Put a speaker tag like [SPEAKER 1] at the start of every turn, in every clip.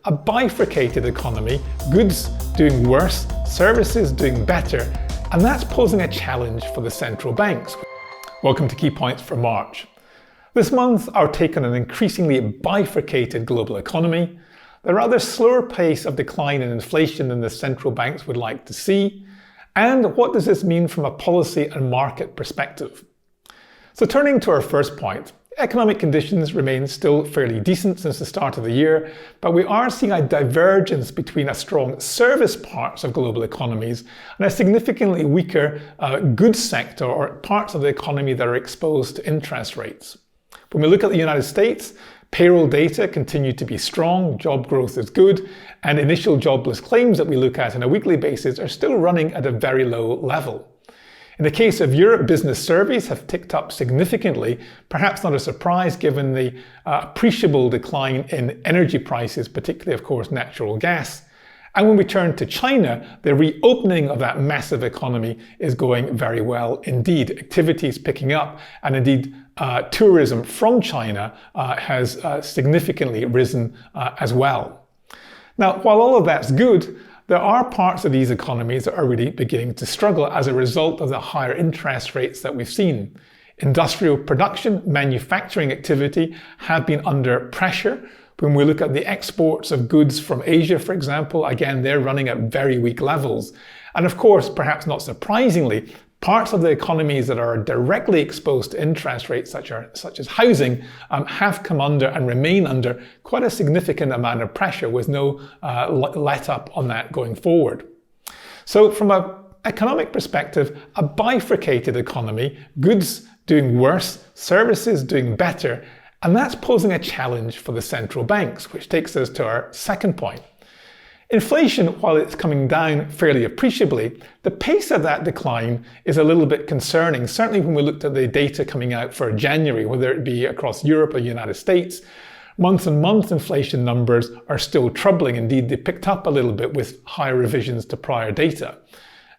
[SPEAKER 1] a bifurcated economy, goods doing worse, services doing better, and that's posing a challenge for the central banks. Welcome to Key Points for March. This month, our take on an increasingly bifurcated global economy, the rather slower pace of decline in inflation than the central banks would like to see, and what does this mean from a policy and market perspective. So turning to our first point, economic conditions remain still fairly decent since the start of the year, but we are seeing a divergence between a strong service parts of global economies and a significantly weaker goods sector or parts of the economy that are exposed to interest rates. When we look at the United States, payroll data continue to be strong, job growth is good, and initial jobless claims that we look at on a weekly basis are still running at a very low level. In the case of Europe, business surveys have ticked up significantly, perhaps not a surprise given the appreciable decline in energy prices, particularly, of course, natural gas. And when we turn to China, the reopening of that massive economy is going very well indeed. Activity is picking up, and indeed tourism from China has significantly risen as well. Now, while all of that's good, there are parts of these economies that are really beginning to struggle as a result of the higher interest rates that we've seen. Industrial production, manufacturing activity have been under pressure. When we look at the exports of goods from Asia, for example, again, they're running at very weak levels. And of course, perhaps not surprisingly, parts of the economies that are directly exposed to interest rates, such as housing, have come under and remain under quite a significant amount of pressure with no let up on that going forward. So from an economic perspective, a bifurcated economy, goods doing worse, services doing better, and that's posing a challenge for the central banks, which takes us to our second point. Inflation, while it's coming down fairly appreciably, the pace of that decline is a little bit concerning. Certainly when we looked at the data coming out for January, whether it be across Europe or the United States, month-on-month inflation numbers are still troubling. Indeed, they picked up a little bit with higher revisions to prior data.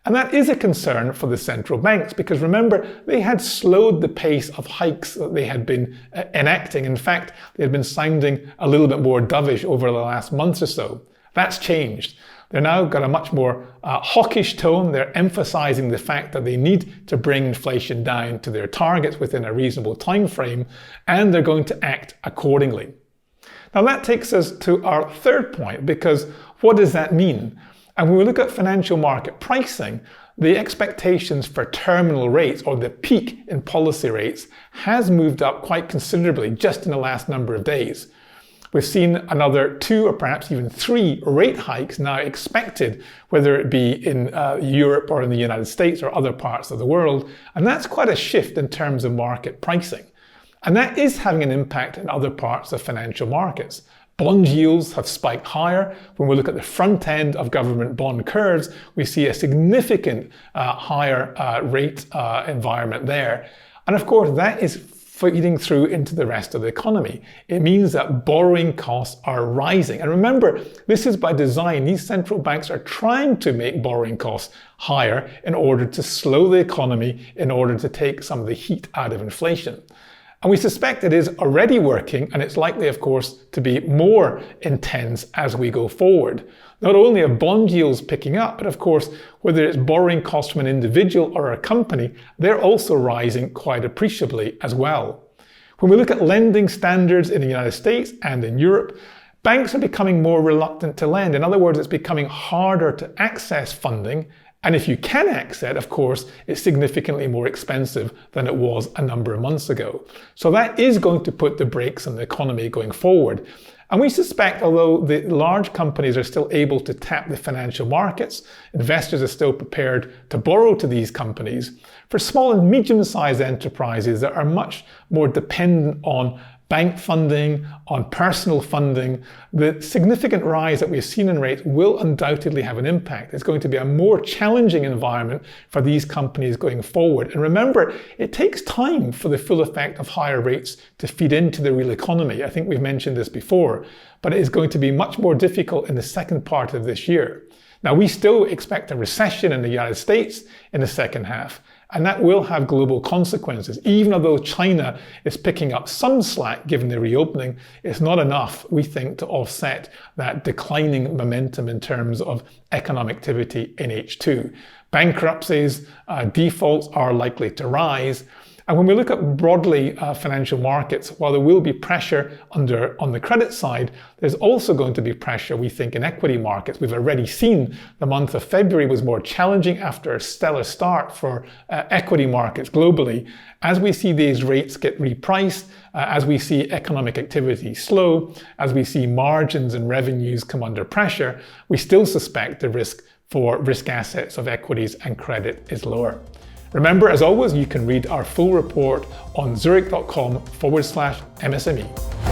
[SPEAKER 1] And that is a concern for the central banks because remember, they had slowed the pace of hikes that they had been enacting. In fact, they had been sounding a little bit more dovish over the last month or so. That's changed. They're now got a much more hawkish tone. They're emphasizing the fact that they need to bring inflation down to their targets within a reasonable time frame, and they're going to act accordingly. Now that takes us to our third point, because what does that mean? And when we look at financial market pricing, the expectations for terminal rates, or the peak in policy rates, has moved up quite considerably just in the last number of days. We've seen another 2 or perhaps even 3 rate hikes now expected, whether it be in Europe or in the United States or other parts of the world. And that's quite a shift in terms of market pricing. And that is having an impact in other parts of financial markets. Bond yields have spiked higher. When we look at the front end of government bond curves, we see a significant higher rate environment there. And of course, that is feeding through into the rest of the economy. It means that borrowing costs are rising. And remember, this is by design. These central banks are trying to make borrowing costs higher in order to slow the economy, in order to take some of the heat out of inflation. And we suspect it is already working, and it's likely, of course, to be more intense as we go forward. Not only are bond yields picking up, but of course, whether it's borrowing costs from an individual or a company, they're also rising quite appreciably as well. When we look at lending standards in the United States and in Europe, banks are becoming more reluctant to lend. In other words, it's becoming harder to access funding. And if you can access it, of course, it's significantly more expensive than it was a number of months ago. So that is going to put the brakes on the economy going forward. And we suspect, although the large companies are still able to tap the financial markets, investors are still prepared to borrow to these companies, for small and medium-sized enterprises that are much more dependent on bank funding, on personal funding, the significant rise that we've seen in rates will undoubtedly have an impact. It's going to be a more challenging environment for these companies going forward. And remember, it takes time for the full effect of higher rates to feed into the real economy. I think we've mentioned this before, but it is going to be much more difficult in the second part of this year. Now, we still expect a recession in the United States in the second half. and that will have global consequences. Even although China is picking up some slack given the reopening, it's not enough, we think, to offset that declining momentum in terms of economic activity in H2. Bankruptcies, defaults are likely to rise. And when we look at broadly financial markets, while there will be pressure on the credit side, there's also going to be pressure, we think, in equity markets. We've already seen the month of February was more challenging after a stellar start for equity markets globally. As we see these rates get repriced, as we see economic activity slow, as we see margins and revenues come under pressure, we still suspect the risk for risk assets of equities and credit is lower. Remember, as always, you can read our full report on zurich.com/MSME.